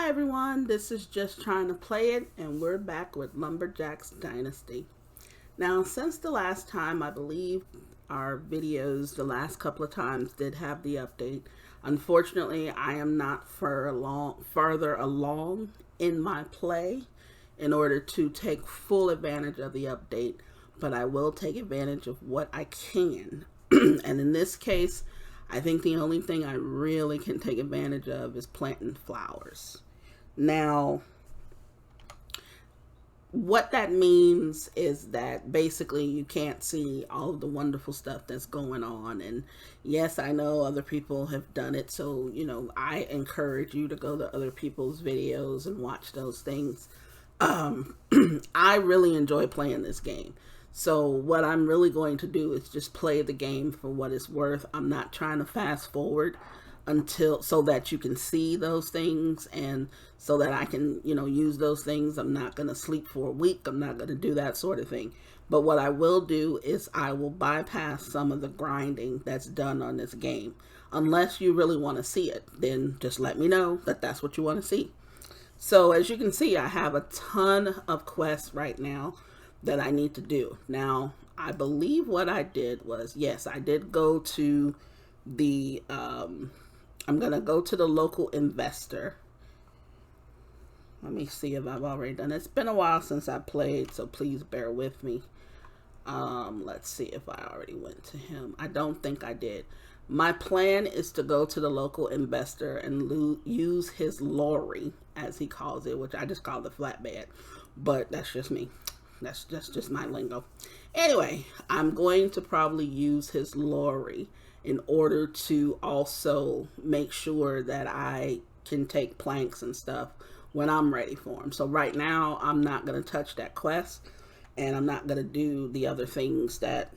Hi everyone, this is Just Trying to Play It, and we're back with Lumberjack's Dynasty. Now, since the last time, I believe our videos, the last couple of times, did have the update. Unfortunately, I am not farther along in my play in order to take full advantage of the update, but I will take advantage of what I can. And in this case, I think the only thing I really can take advantage of is planting flowers. Now, what that means is that basically you can't see all of the wonderful stuff that's going on. And yes, I know other people have done it. So, I encourage you to go to other people's videos and watch those things. I really enjoy playing this game. So what I'm really going to do is just play the game for what it's worth. I'm not trying to fast forward so that you can see those things and so that I can, use those things. I'm not going to sleep for a week. I'm not going to do that sort of thing. But what I will do is I will bypass some of the grinding that's done on this game. Unless you really want to see it, then just let me know that that's what you want to see. So as you can see, I have a ton of quests right now that I need to do. Now, I believe what I did was, yes, I did go to the, I'm going to go to the local investor. Let me see if I've already done it. It's been a while since I played, so please bear with me. Let's see if I already went to him. I don't think I did. My plan is to go to the local investor and use his lorry, as he calls it, which I just call the flatbed, but that's just me. That's just my lingo. Anyway, I'm going to probably use his lorry in order to also make sure that I can take planks and stuff when I'm ready for him. So right now, I'm not going to touch that quest, and I'm not going to do the other things that,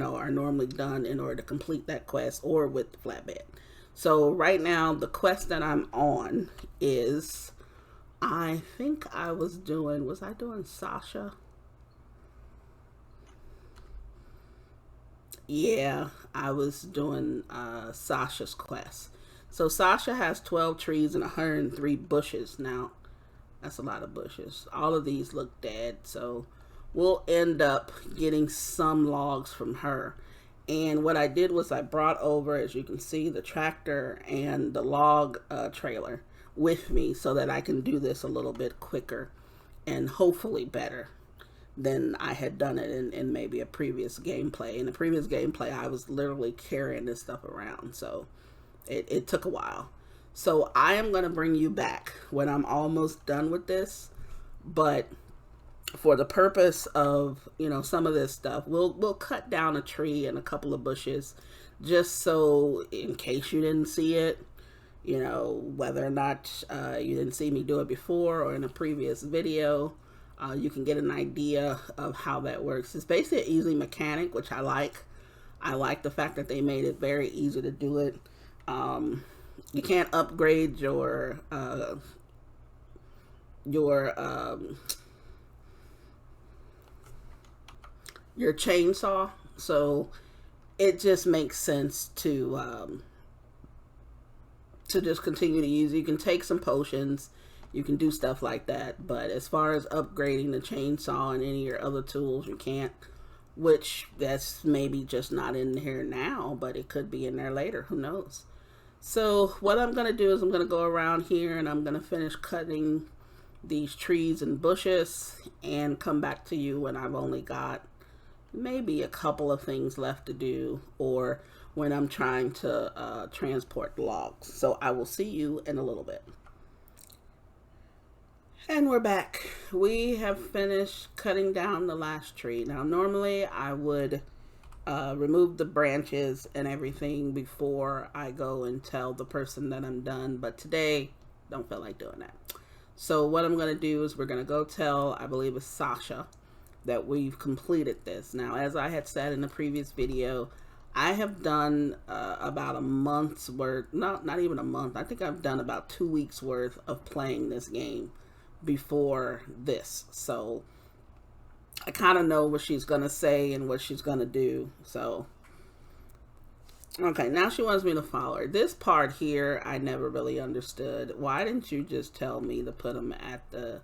are normally done in order to complete that quest or with the flatbed. So right now, the quest that I'm on is, I think I was doing Sasha? Yeah, I was doing Sasha's quest. So Sasha has 12 trees and 103 bushes. Now, that's a lot of bushes. All of these look dead, so we'll end up getting some logs from her. And what I did was I brought over, as you can see, the tractor and the log trailer with me so that I can do this a little bit quicker and hopefully better than I had done it in maybe a previous gameplay. In the previous gameplay, I was literally carrying this stuff around, so it took a while. So I am going to bring you back when I'm almost done with this, but for the purpose of, some of this stuff, we'll cut down a tree and a couple of bushes just so in case you didn't see it, whether or not you didn't see me do it before or in a previous video, you can get an idea of how that works. It's basically an easy mechanic, which I like. I like the fact that they made it very easy to do it. You can't upgrade your chainsaw, so it just makes sense to just continue to use it. You can take some potions, you can do stuff like that, but as far as upgrading the chainsaw and any of your other tools, you can't, which that's maybe just not in here now, but it could be in there later, who knows. So what I'm going to do is I'm going to go around here and I'm going to finish cutting these trees and bushes and come back to you when I've only got maybe a couple of things left to do, or when I'm trying to transport logs. So I will see you in a little bit. And we're back. We have finished cutting down the last tree. Now, normally I would remove the branches and everything before I go and tell the person that I'm done, but today don't feel like doing that. So what I'm going to do is we're going to go tell, I believe it's Sasha, that we've completed this. Now, as I had said in the previous video, I have done about a month's worth, not even a month, I think I've done about 2 weeks worth of playing this game before this. So I kind of know what she's going to say and what she's going to do. So Okay, now she wants me to follow her. This part here, I never really understood. Why didn't you just tell me to put them at the,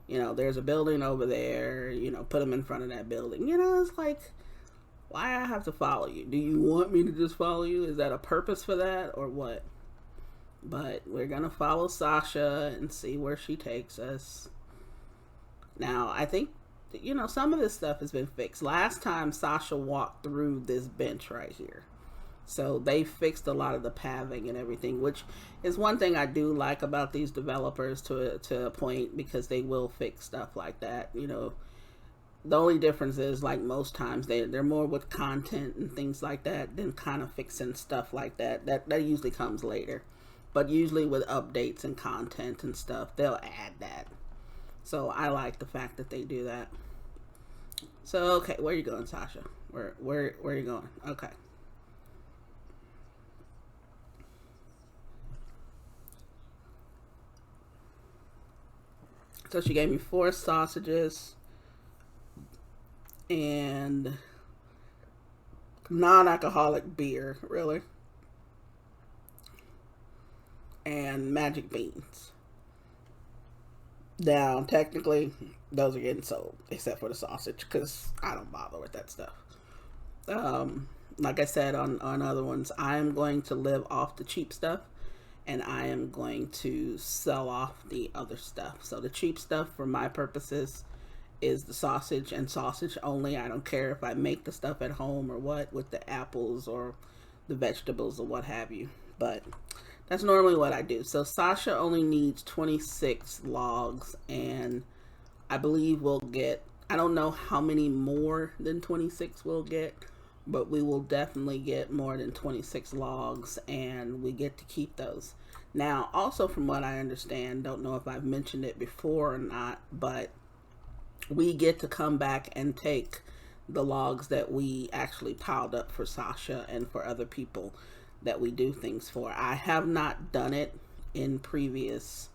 there's a building over there, put them in front of that building. It's like, why I have to follow you? Do you want me to just follow you? Is that a purpose for that or what? But we're going to follow Sasha and see where she takes us. Now, I think, some of this stuff has been fixed. Last time Sasha walked through this bench right here. So they fixed a lot of the pathing and everything, which is one thing I do like about these developers to a point, because they will fix stuff like that. The only difference is, like most times, they're more with content and things like that than kind of fixing stuff like that. That usually comes later. But usually with updates and content and stuff, they'll add that. So I like the fact that they do that. So, okay, where are you going, Sasha? Where are you going? Okay. So she gave me 4 sausages and non-alcoholic beer, really, and magic beans. Now, technically, those are getting sold, except for the sausage, because I don't bother with that stuff. Like I said on other ones, I am going to live off the cheap stuff, and I am going to sell off the other stuff. So the cheap stuff, for my purposes, is the sausage and sausage only. I don't care if I make the stuff at home or what, with the apples or the vegetables or what have you. But that's normally what I do. So Sasha only needs 26 logs, and I believe we'll get, I don't know how many more than 26 we'll get, but we will definitely get more than 26 logs, and we get to keep those. Now, also from what I understand, don't know if I've mentioned it before or not, but we get to come back and take the logs that we actually piled up for Sasha and for other people that we do things for. I have not done it in previous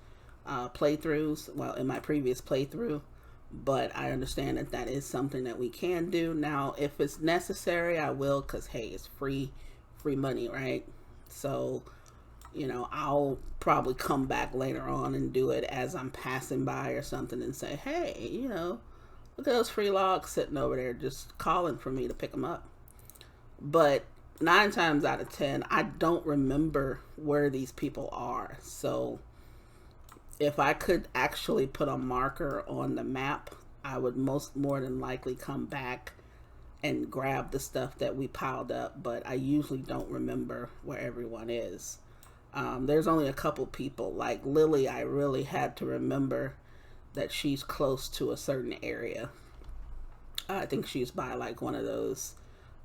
playthroughs, well, in my previous playthrough, but I understand that that is something that we can do. Now, if it's necessary, I will, because hey, it's free money, right? So, I'll probably come back later on and do it as I'm passing by or something and say, hey, look at those free logs sitting over there just calling for me to pick them up. But 9 times out of 10, I don't remember where these people are. So if I could actually put a marker on the map, I would more than likely come back and grab the stuff that we piled up, but I usually don't remember where everyone is. There's only a couple people, like Lily. I really had to remember that she's close to a certain area. I think she's by like one of those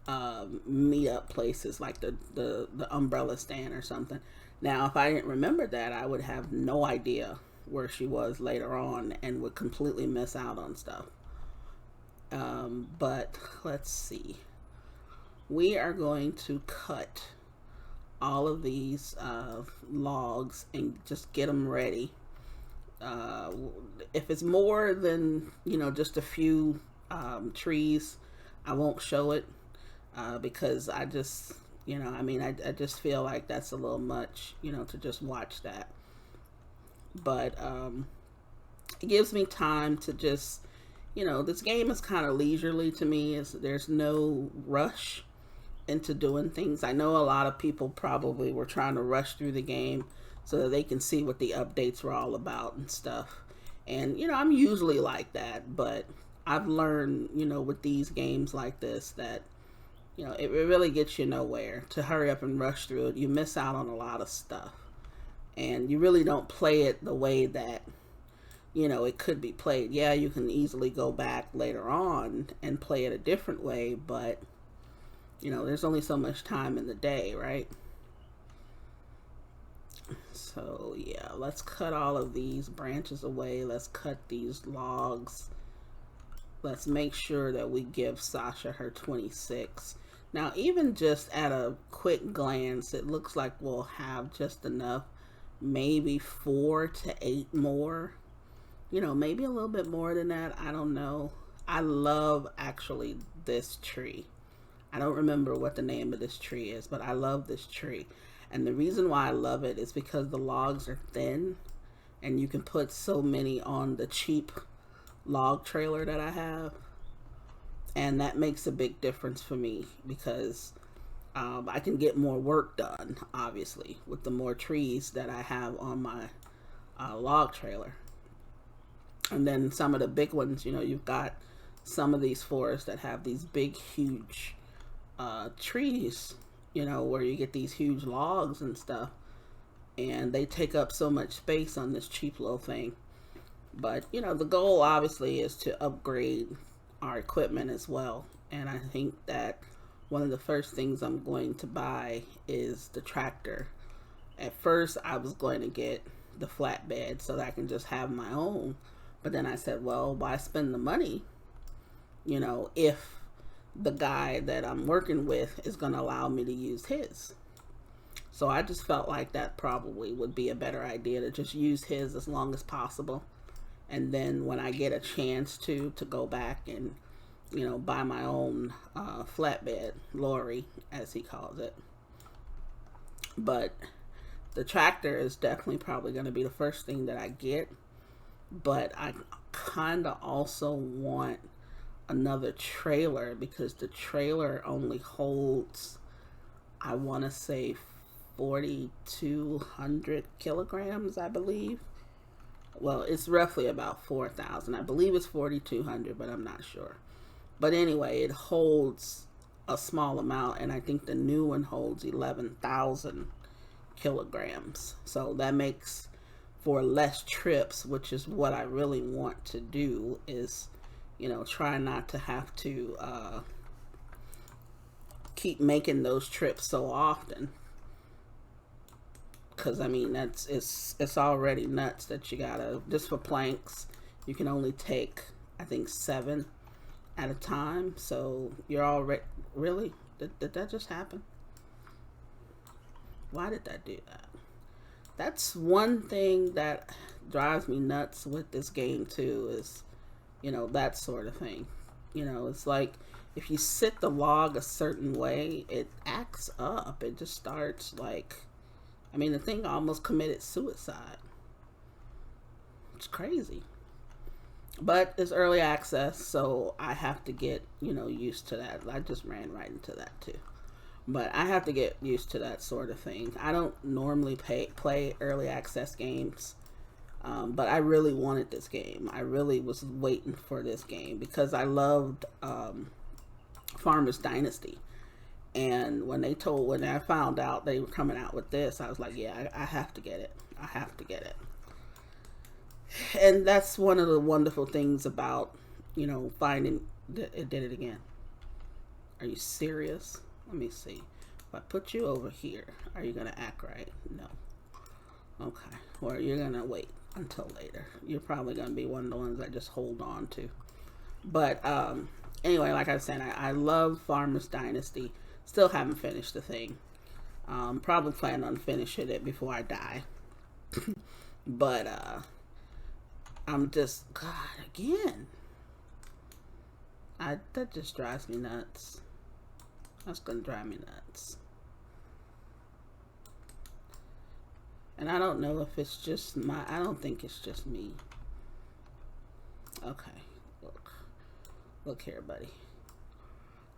meetup places, like the umbrella stand or something. Now, if I didn't remember that, I would have no idea where she was later on and would completely miss out on stuff. But let's see. We are going to cut all of these logs and just get them ready. If it's more than, just a few trees, I won't show it because I just, I just feel like that's a little much, to just watch that. But it gives me time to just, this game is kind of leisurely to me. There's no rush into doing things. I know a lot of people probably were trying to rush through the game so that they can see what the updates were all about and stuff. And, I'm usually like that, but I've learned, with these games like this that, it really gets you nowhere to hurry up and rush through it. You miss out on a lot of stuff. And you really don't play it the way that, it could be played. Yeah, you can easily go back later on and play it a different way, but, there's only so much time in the day, right? So, yeah, let's cut all of these branches away. Let's cut these logs. Let's make sure that we give Sasha her 26. Now, even just at a quick glance, it looks like we'll have just enough, maybe 4 to 8 more. Maybe a little bit more than that. I don't know. I love, actually, this tree. I don't remember what the name of this tree is, but I love this tree. And the reason why I love it is because the logs are thin and you can put so many on the cheap log trailer that I have. And that makes a big difference for me because I can get more work done, obviously, with the more trees that I have on my log trailer. And then some of the big ones, you know, you've got some of these forests that have these big, huge trees, you know, where you get these huge logs and stuff. And they take up so much space on this cheap little thing. But, you know, the goal obviously is to upgrade our equipment as well. And I think that one of the first things I'm going to buy is the tractor. At first, I was going to get the flatbed so that I can just have my own. But then I said, well, why spend the money, you know, if the guy that I'm working with is going to allow me to use his. So I just felt like that probably would be a better idea, to just use his as long as possible. And then when I get a chance to go back and, you know, buy my own flatbed lorry, as he calls it. But the tractor is definitely probably going to be the first thing that I get. But I kind of also want another trailer, because the trailer only holds, I want to say, 4,200 kilograms, I believe. Well, it's roughly about 4,000. I believe it's 4,200, but I'm not sure. But anyway, it holds a small amount, and I think the new one holds 11,000 kilograms. So that makes for less trips, which is what I really want to do, is, you know, try not to have to keep making those trips so often. Because I mean, it's already nuts that you gotta, just for planks, you can only take, I think, 7 at a time. So you're already, really, did that just happen? Why did that do that? That's one thing that drives me nuts with this game too, is, you know, that sort of thing. You know, it's like if you sit the log a certain way, it acts up. It just starts like, I mean, the thing almost committed suicide. It's crazy. But it's early access, so I have to get, you know, used to that. I just ran right into that too. But I have to get used to that sort of thing. I don't normally play early access games. But I really wanted this game. I really was waiting for this game because I loved Farmers Dynasty. And when I found out they were coming out with this, I was like, yeah, I have to get it. I have to get it. And that's one of the wonderful things about, you know, finding it did it again. Are you serious? Let me see. If I put you over here, are you going to act right? No. Okay. Or you're going to wait until later. You're probably going to be one of the ones I just hold on to. But anyway, like I said, I love Farmers Dynasty. Still haven't finished the thing. Probably plan on finishing it before I die. But I'm just, God, again. That just drives me nuts. That's going to drive me nuts. And I don't know if it's just I don't think it's just me. Okay, look here, buddy.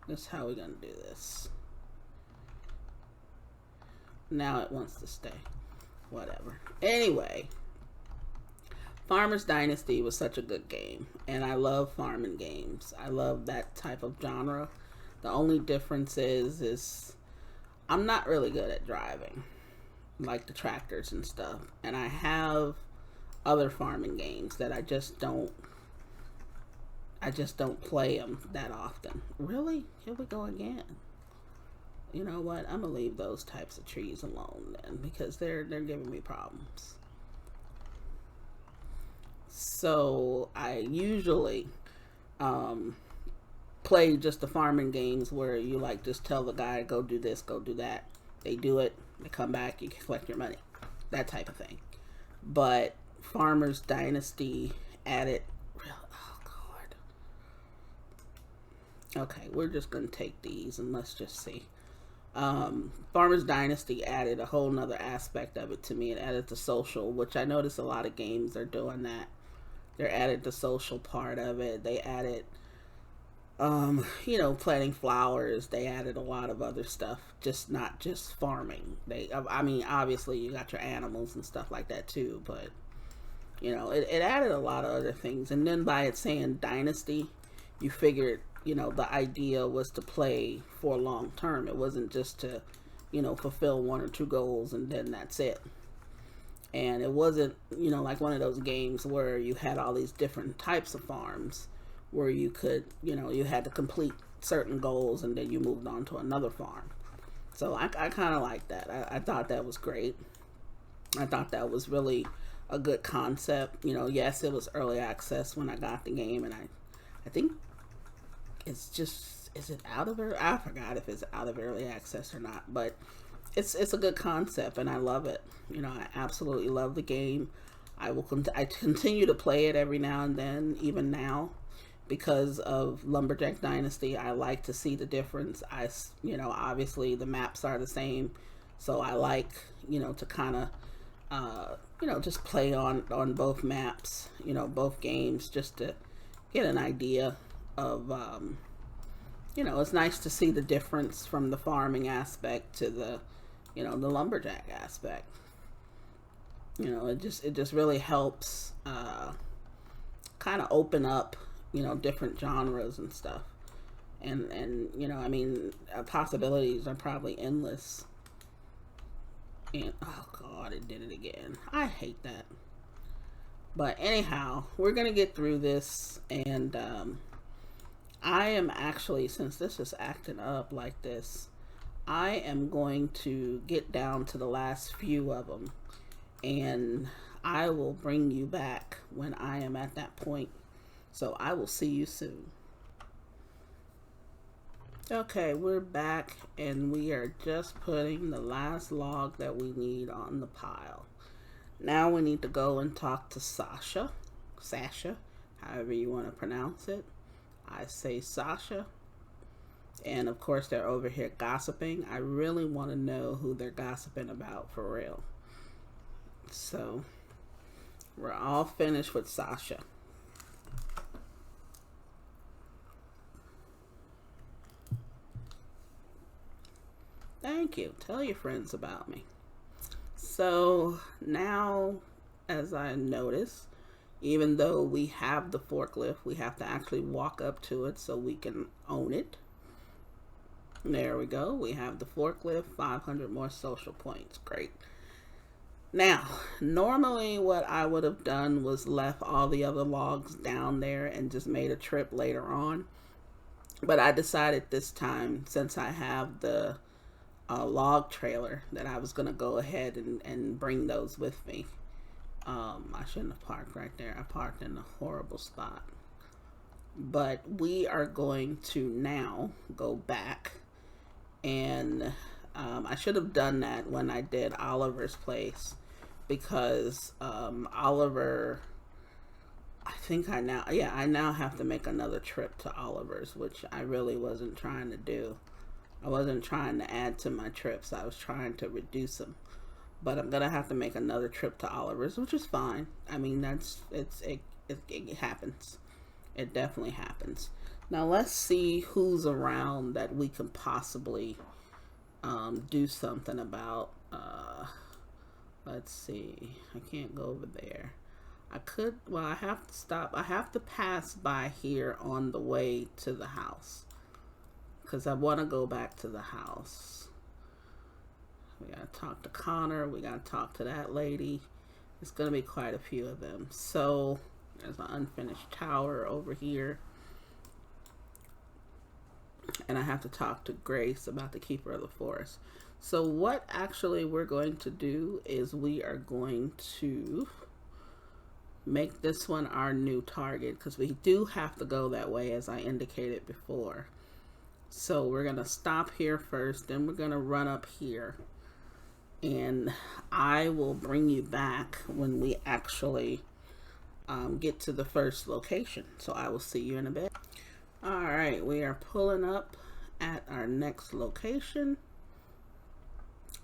This is how we're gonna do this. Now it wants to stay. Whatever. Anyway, Farmers Dynasty was such a good game, and I love farming games. I love that type of genre. The only difference is I'm not really good at driving, like the tractors and stuff. And I have other farming games that I just don't play them that often. Really? Here we go again. You know what? I'm gonna leave those types of trees alone then, because they're giving me problems. So I usually play just the farming games where you like just tell the guy, go do this, go do that. They do it, they come back, you can collect your money. That type of thing. But Farmers Dynasty added, oh God. Okay, we're just going to take these and let's just see. Farmers Dynasty added a whole nother aspect of it to me. It added the social, which I notice a lot of games are doing that. They're added the social part of it. They added, planting flowers. They added a lot of other stuff, just not just farming. I mean, obviously you got your animals and stuff like that too, but it added a lot of other things. And then by it saying Dynasty, you figured, the idea was to play for long term. It wasn't just to, fulfill 1 or 2 goals and then that's it. And it wasn't, like one of those games where you had all these different types of farms where you could, you had to complete certain goals and then you moved on to another farm. So I kind of like that. I thought that was great. I thought that was really a good concept. Yes, it was early access when I got the game, and I think it's just, is it out of early? I forgot if it's out of early access or not, but it's a good concept and I love it. I absolutely love the game. I continue to play it every now and then, even now, because of Lumberjack Dynasty. I like to see the difference. Obviously the maps are the same, so I like, to kind of, just play on both maps, both games, just to get an idea of, it's nice to see the difference from the farming aspect to the, the lumberjack aspect. It just really helps kind of open up, different genres and stuff. And I mean, possibilities are probably endless. And oh god, it did it again. I hate that. But anyhow, we're gonna get through this, and I am actually, since this is acting up like this, I am going to get down to the last few of them, and I will bring you back when I am at that point. So I will see you soon. Okay, we're back, and we are just putting the last log that we need on the pile. Now we need to go and talk to Sasha, however you want to pronounce it. I say Sasha. And of course they're over here gossiping. I really want to know who they're gossiping about for real. So we're all finished with Sasha. Thank you. Tell your friends about me. So now, as I notice, even though we have the forklift, we have to actually walk up to it so we can own it. There we go. We have the forklift, 500 more social points. Great. Now, normally what I would have done was left all the other logs down there and just made a trip later on. But I decided this time, since I have the log trailer, that I was going to go ahead and bring those with me. I shouldn't have parked right there. I parked in a horrible spot. But we are going to now go back, and I should have done that when I did Oliver's place, because Oliver, I now have to make another trip to Oliver's, which I really wasn't trying to do. I wasn't trying to add to my trips. I was trying to reduce them. But I'm gonna have to make another trip to Oliver's, which is fine. I mean, it happens. It definitely happens. Now let's see who's around that we can possibly do something about. Let's see. I can't go over there. I could. Well, I have to stop. I have to pass by here on the way to the house, because I want to go back to the house. We gotta talk to Connor. We gotta talk to that lady. It's gonna be quite a few of them. So there's an unfinished tower over here, and I have to talk to Grace about the Keeper of the Forest. So what actually we're going to do is we are going to make this one our new target, because we do have to go that way, as I indicated before. So we're gonna stop here first, then we're gonna run up here, and I will bring you back when we actually get to the first location. So I will see you in a bit. All right, we are pulling up at our next location,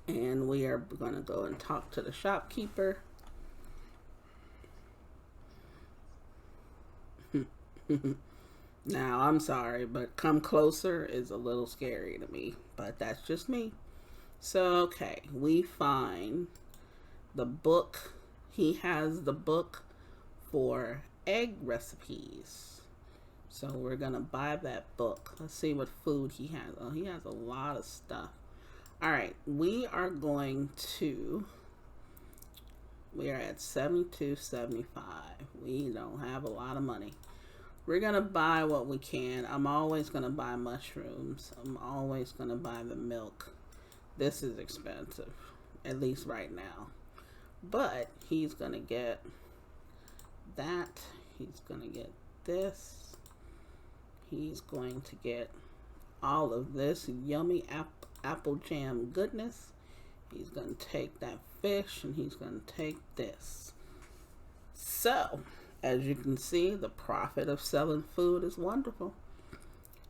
and we are going to go and talk to the shopkeeper. Now, I'm sorry, but come closer is a little scary to me, but that's just me. So, okay, we find the book. He has the book for egg recipes. So we're going to buy that book. Let's see what food he has. Oh, he has a lot of stuff. All right, we are at 72.75. We don't have a lot of money. We're going to buy what we can. I'm always going to buy mushrooms. I'm always going to buy the milk. This is expensive, at least right now. But he's going to get that. He's going to get this. He's going to get all of this yummy apple jam goodness. He's going to take that fish and he's going to take this. So, as you can see, the profit of selling food is wonderful.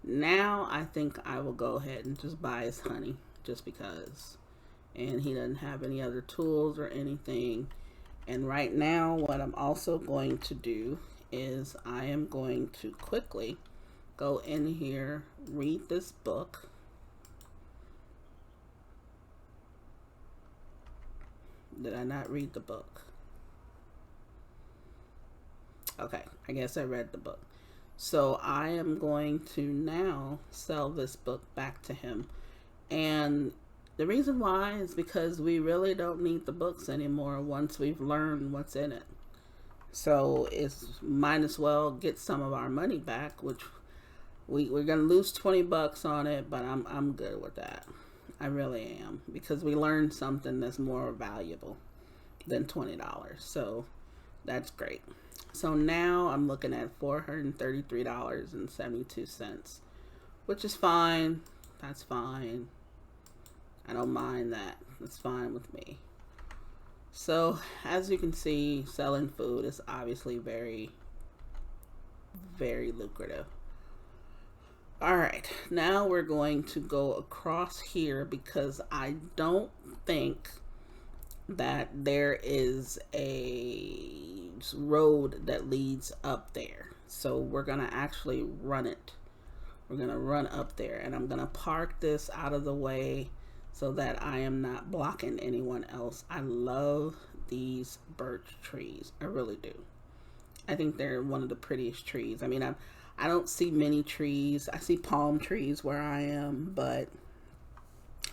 Now, I think I will go ahead and just buy his honey, just because. And he doesn't have any other tools or anything. And right now, what I'm also going to do is I am going to quickly go in here, read this book. Did I not read the book? Okay, I guess I read the book. So I am going to now sell this book back to him. And the reason why is because we really don't need the books anymore once we've learned what's in it. So it's might as well get some of our money back, which we're going to lose 20 bucks on it, but I'm good with that. I really am, because we learned something that's more valuable than $20. So that's great. So now I'm looking at $433.72, which is fine. That's fine. I don't mind that. That's fine with me. So as you can see, selling food is obviously very, very lucrative. All right, now we're going to go across here because I don't think that there is a road that leads up there. So we're going to actually run it. We're going to run up there, and I'm going to park this out of the way so that I am not blocking anyone else. I love these birch trees. I really do. I think they're one of the prettiest trees. I mean, I don't see many trees. I see palm trees where I am, but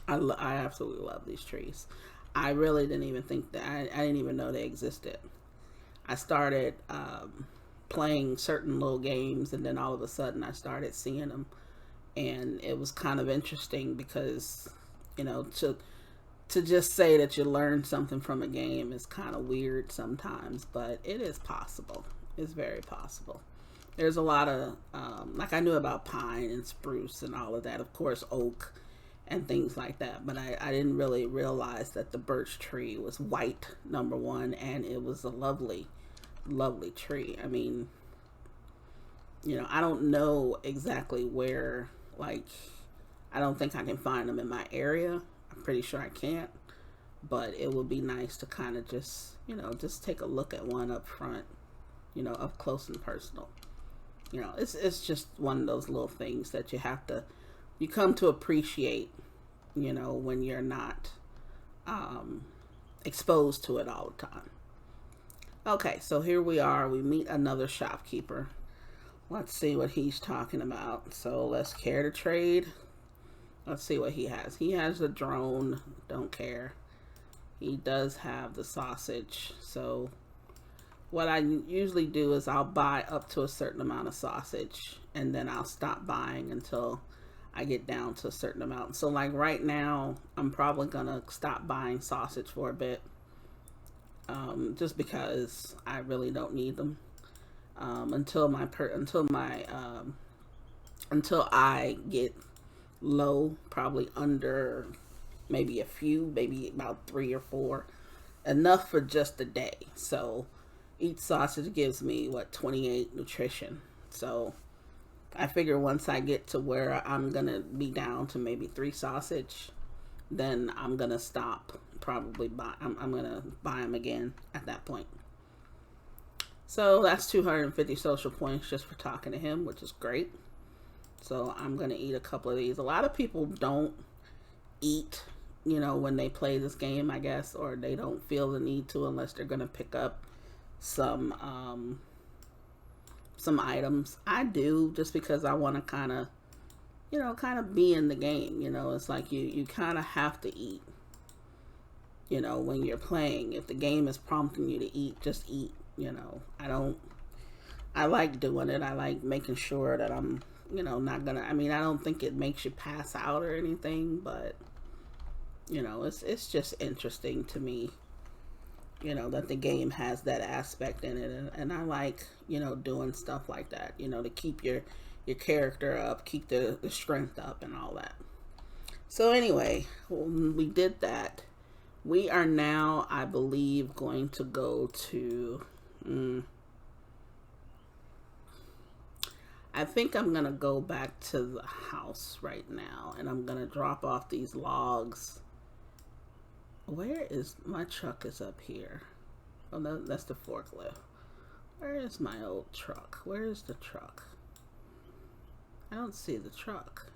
I absolutely love these trees. I really didn't even think that, I didn't even know they existed. I started playing certain little games, and then all of a sudden I started seeing them, and it was kind of interesting because, you know, to just say that you learned something from a game is kind of weird sometimes, but it is possible. It's very possible. There's a lot of, like I knew about pine and spruce and all of that, of course, oak and things like that, but I didn't really realize that the birch tree was white, number one, and it was a lovely, lovely tree. I mean, you know, I don't know exactly where, like, I don't think I can find them in my area. I'm pretty sure I can't, but it would be nice to kind of just, you know, just take a look at one up front, you know, up close and personal. You know, it's just one of those little things that you come to appreciate, you know, when you're not exposed to it all the time. Okay, so here we are. We meet another shopkeeper. Let's see what he's talking about. So let's care to trade. Let's see what he has. He has the drone. Don't care. He does have the sausage. So what I usually do is I'll buy up to a certain amount of sausage, and then I'll stop buying until I get down to a certain amount. So like right now, I'm probably gonna stop buying sausage for a bit, just because I really don't need them until I get low, probably under maybe a few, maybe about 3 or 4, enough for just a day. So each sausage gives me 28 nutrition. So I figure once I get to where I'm gonna be down to maybe 3 sausage, then I'm gonna stop. Probably buy. I'm gonna buy them again at that point. So that's 250 social points just for talking to him, which is great. So I'm gonna eat a couple of these. A lot of people don't eat, when they play this game, I guess, or they don't feel the need to unless they're gonna pick up some items. I do, just because I want to kind of be in the game. It's like you kind of have to eat, when you're playing. If the game is prompting you to eat, just eat. I like doing it. I like making sure that I'm, not gonna, I don't think it makes you pass out or anything, but it's just interesting to me, that the game has that aspect in it. And I like, doing stuff like that, to keep your character up, keep the strength up and all that. So anyway, we did that. We are now, I believe, going to go to, I think I'm going to go back to the house right now, and I'm going to drop off these logs. Where is my truck? Is up here. Oh, no, that's the forklift. Where is my old truck? Where is the truck? I don't see the truck.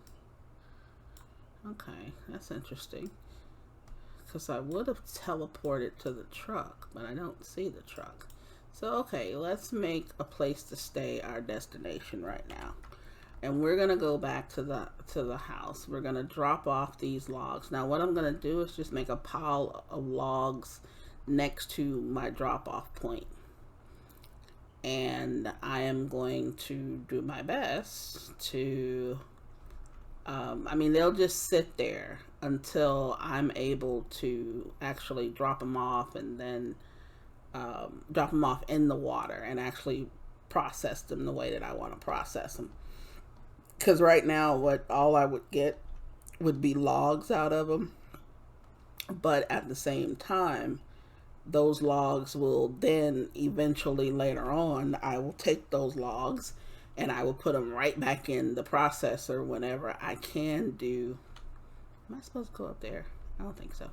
Okay, that's interesting. Because I would have teleported to the truck, but I don't see the truck. So, okay, let's make a place to stay our destination right now. And we're going to go back to the house. We're going to drop off these logs. Now, what I'm going to do is just make a pile of logs next to my drop-off point. And I am going to do my best to... they'll just sit there until I'm able to actually drop them off, and then drop them off in the water and actually process them the way that I want to process them. Because right now, all I would get would be logs out of them. But at the same time, those logs will then eventually later on, I will take those logs and I will put them right back in the processor whenever I can do. Am I supposed to go up there? I don't think so.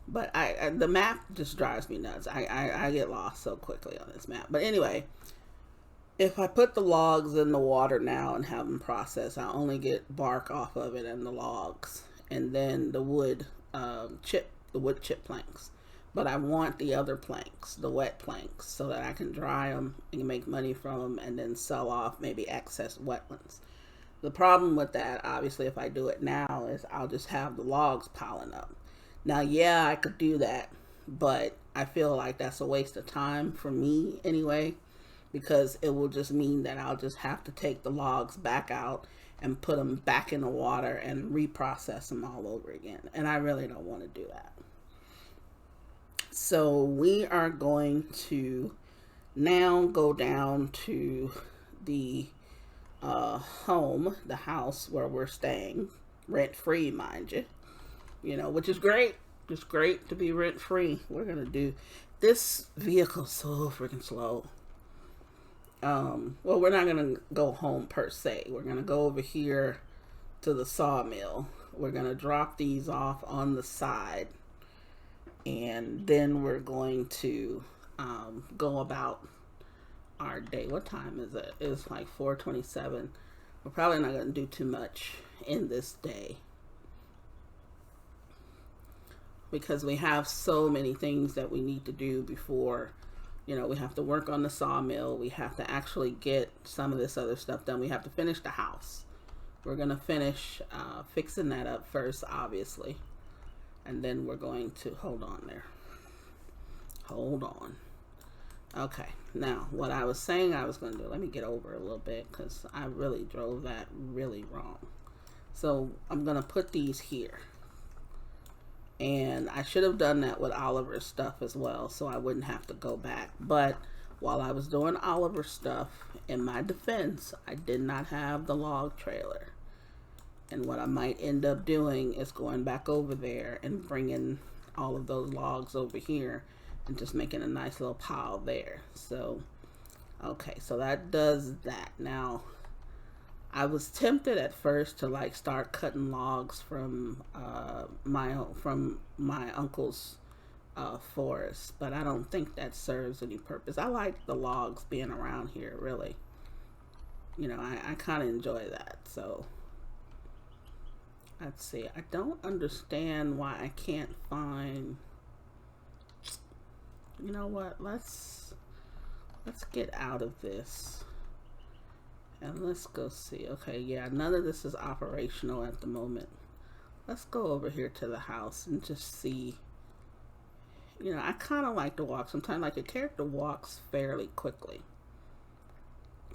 But the map just drives me nuts. I get lost so quickly on this map. But anyway, if I put the logs in the water now and have them processed, I only get bark off of it and the logs, and then the wood chip planks. But I want the other planks, the wet planks, so that I can dry them and make money from them and then sell off maybe excess wet ones. The problem with that, obviously, if I do it now, is I'll just have the logs piling up. Now, yeah, I could do that, but I feel like that's a waste of time for me anyway, because it will just mean that I'll just have to take the logs back out and put them back in the water and reprocess them all over again. And I really don't want to do that. So we are going to now go down to the home, the house where we're staying, rent-free, mind you. Which is great. It's great to be rent-free. We're going to do this vehicle so freaking slow. Well, we're not going to go home per se. We're going to go over here to the sawmill. We're going to drop these off on the side. And then we're going to go about our day. What time is it? It's like 4:27. We're probably not going to do too much in this day, because we have so many things that we need to do before, we have to work on the sawmill. We have to actually get some of this other stuff done. We have to finish the house. We're going to finish fixing that up first, obviously. And then we're going to, hold on there. Hold on. Okay. Now, what I was saying I was going to do, let me get over a little bit, because I really drove that really wrong. So I'm going to put these here. And I should have done that with Oliver's stuff as well, so I wouldn't have to go back. But while I was doing Oliver's stuff, in my defense, I did not have the log trailer. And what I might end up doing is going back over there and bringing all of those logs over here and just making a nice little pile there. So, okay, so that does that. Now, I was tempted at first to like start cutting logs from my uncle's forest, but I don't think that serves any purpose. I like the logs being around here, really. You know, I kind of enjoy that. So let's see. I don't understand why I can't find. You know what? Let's get out of this. And let's go see. Okay, yeah, none of this is operational at the moment. Let's go over here to the house and just see. You know, I kind of like to walk. Sometimes, like, a character walks fairly quickly.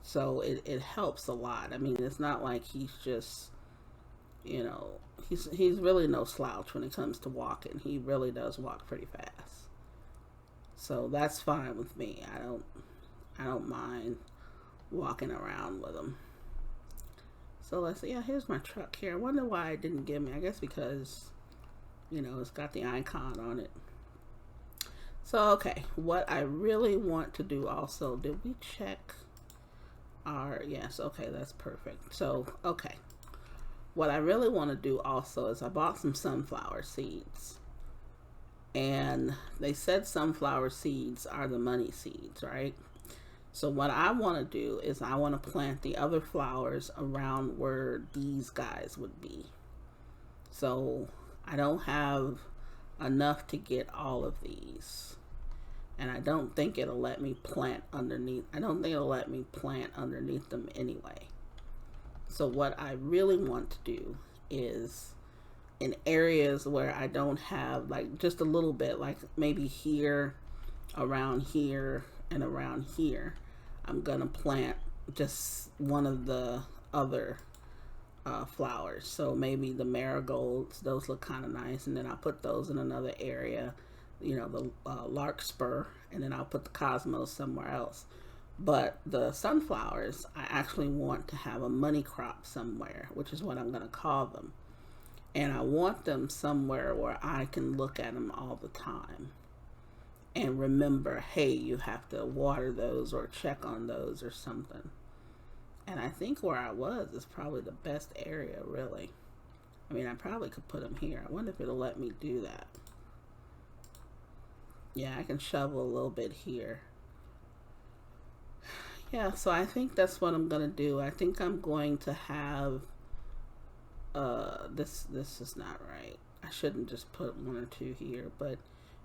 So it helps a lot. I mean, it's not like he's just, you know, he's really no slouch when it comes to walking. He really does walk pretty fast. So that's fine with me. I don't mind walking around with them. So let's see. Yeah, here's my truck here. I wonder why it didn't give me. I guess because, you know, it's got the icon on it. So, okay, what I really want to do also, did we check our, yes, okay, that's perfect. So, okay, what I really want to do also is I bought some sunflower seeds. And they said sunflower seeds are the money seeds, right? So what I want to do is I want to plant the other flowers around where these guys would be. So I don't have enough to get all of these. And I don't think it'll let me plant underneath. I don't think it'll let me plant underneath them anyway. So what I really want to do is in areas where I don't have, like, just a little bit, like maybe here, around here, and around here, I'm gonna plant just one of the other flowers. So maybe the marigolds, those look kind of nice, and then I'll put those in another area, you know, the larkspur, and then I'll put the cosmos somewhere else. But the sunflowers, I actually want to have a money crop somewhere, which is what I'm gonna call them. And I want them somewhere where I can look at them all the time and remember, hey, you have to water those or check on those or something. And I think where I was is probably the best area, really. I mean, I probably could put them here. I wonder if it'll let me do that. Yeah, I can shovel a little bit here. Yeah, so I think that's what I'm going to do. I think I'm going to have... this is not right. I shouldn't just put one or two here, but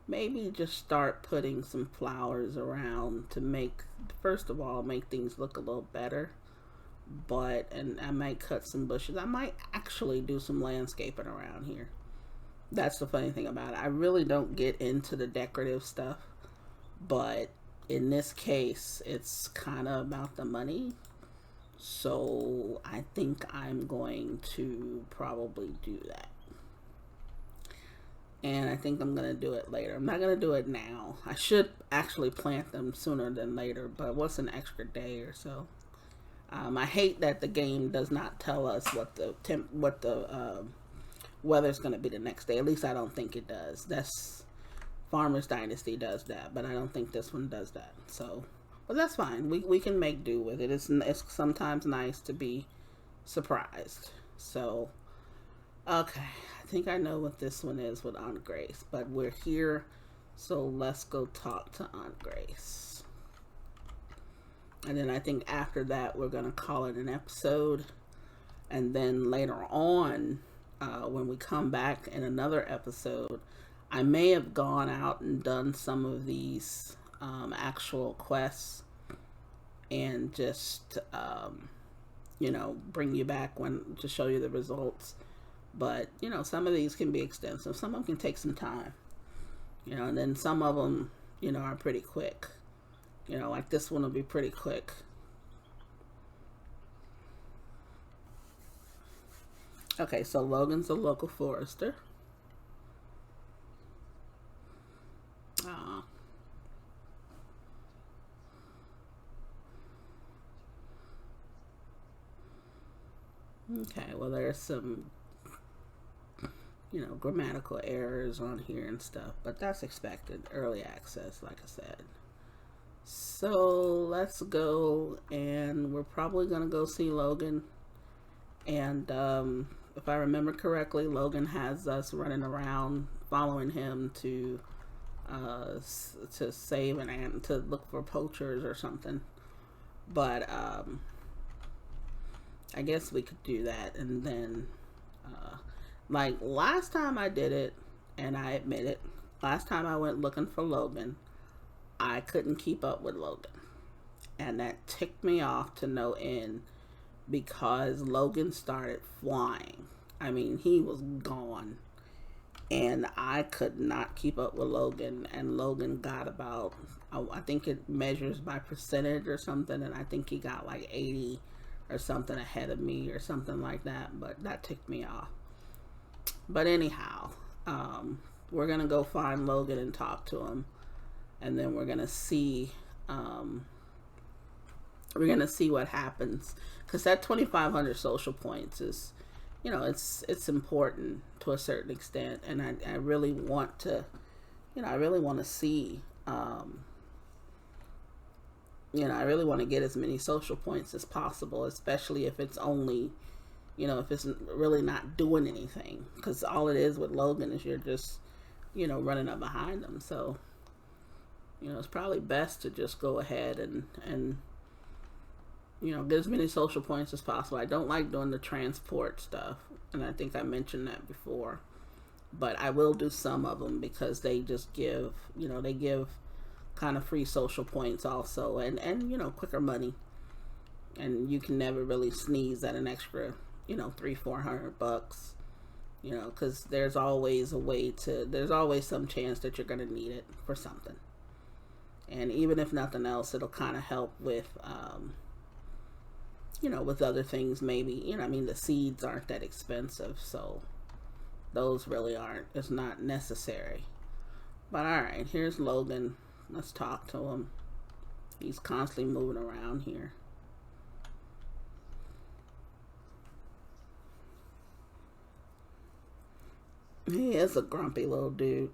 maybe just start putting some flowers around to make, first of all, make things look a little better. But, and I might cut some bushes. I might actually do some landscaping around here. That's the funny thing about it. I really don't get into the decorative stuff, but in this case, it's kind of about the money. So I think I'm going to probably do that. And I think I'm going to do it later. I'm not going to do it now. I should actually plant them sooner than later, but what's an extra day or so? I hate that the game does not tell us what the weather's going to be the next day. At least I don't think it does. That's Farmer's Dynasty does that, but I don't think this one does that. So, but that's fine. We can make do with it. It's sometimes nice to be surprised. So, okay. I think I know what this one is with Aunt Grace, but we're here, so let's go talk to Aunt Grace. And then I think after that, we're going to call it an episode. And then later on, when we come back in another episode, I may have gone out and done some of these actual quests and just, you know, bring you back to show you the results. But, you know, some of these can be extensive. Some of them can take some time, you know, and then some of them, you know, are pretty quick. You know, like this one will be pretty quick. Okay, so Logan's a local forester. Aww. Okay, well, there's some, you know, grammatical errors on here and stuff, but that's expected. Early access, like I said. So let's go, and we're probably gonna go see Logan. And if I remember correctly, Logan has us running around following him to save an ant, to look for poachers or something. But I guess we could do that. And then like last time I did it, and I admit it, last time I went looking for Logan, I couldn't keep up with Logan, and that ticked me off to no end, because Logan started flying. I mean, he was gone, and I could not keep up with Logan. And Logan got about, I think it measures by percentage or something, and I think he got like 80 or something ahead of me or something like that. But that ticked me off. But anyhow, we're gonna go find Logan and talk to him, and then we're gonna see what happens, because that 2,500 social points is, you know, it's important to a certain extent, and I really want to, you know, I really want to see, you know, I really want to get as many social points as possible, especially if it's only, you know, if it's really not doing anything, because all it is with Logan is you're just, you know, running up behind him. So, you know, it's probably best to just go ahead and you know, get as many social points as possible. I don't like doing the transport stuff, and I think I mentioned that before, but I will do some of them because they just give, you know, they give kind of free social points also, and you know, quicker money, and you can never really sneeze at an extra, you know, $300-400, you know, because there's always a way to, there's always some chance that you're going to need it for something. And even if nothing else, it'll kind of help with, you know, with other things maybe. You know, I mean, the seeds aren't that expensive, so those really aren't, it's not necessary. But alright, here's Logan. Let's talk to him. He's constantly moving around here. He is a grumpy little dude.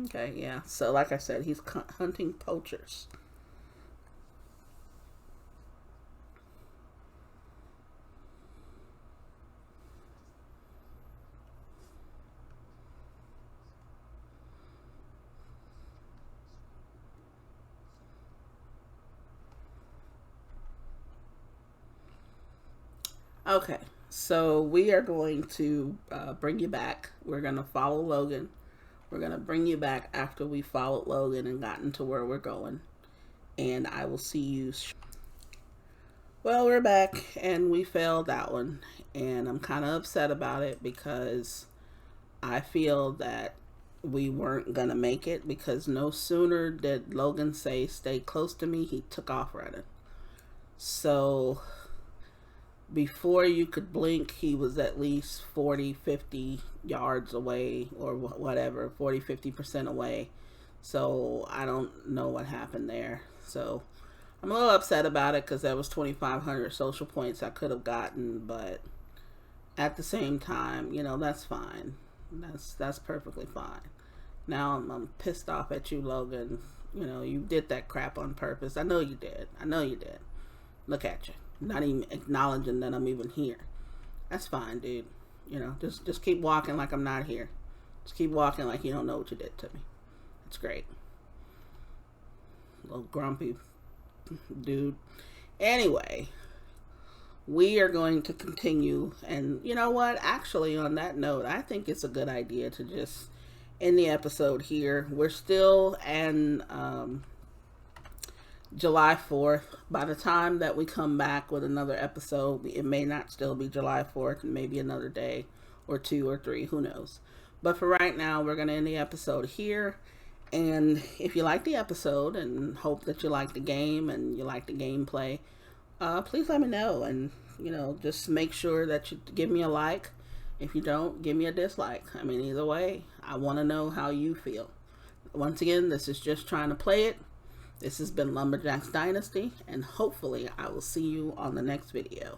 Okay, yeah. So like I said, he's hunting poachers. Okay, so we are going to bring you back. We're going to follow Logan. We're going to bring you back after we followed Logan and gotten to where we're going. And I will see you. Well, we're back, and we failed that one. And I'm kind of upset about it because I feel that we weren't going to make it, because no sooner did Logan say, "Stay close to me," he took off running. So before you could blink, he was at least 40-50 yards away, or whatever, 40-50% away. So I don't know what happened there. So I'm a little upset about it, because that was 2,500 social points I could have gotten, but at the same time, you know, that's fine. That's perfectly fine. Now I'm pissed off at you, Logan. You know, you did that crap on purpose. I know you did. I know you did. Look at you. Not even acknowledging that I'm even here. That's fine, dude. You know, just keep walking like I'm not here. Just keep walking like you don't know what you did to me. It's great. Little grumpy dude. Anyway, we are going to continue. And you know what? Actually, on that note, I think it's a good idea to just end the episode here. We're still in July 4th. By the time that we come back with another episode, it may not still be July 4th, and maybe another day or 2 or 3, who knows. But for right now, we're going to end the episode here. And if you like the episode, and hope that you like the game and you like the gameplay, please let me know. And, you know, just make sure that you give me a like. If you don't, give me a dislike. I mean, either way, I want to know how you feel. Once again, this is just trying to play it. This has been Lumberjack's Dynasty, and hopefully I will see you on the next video.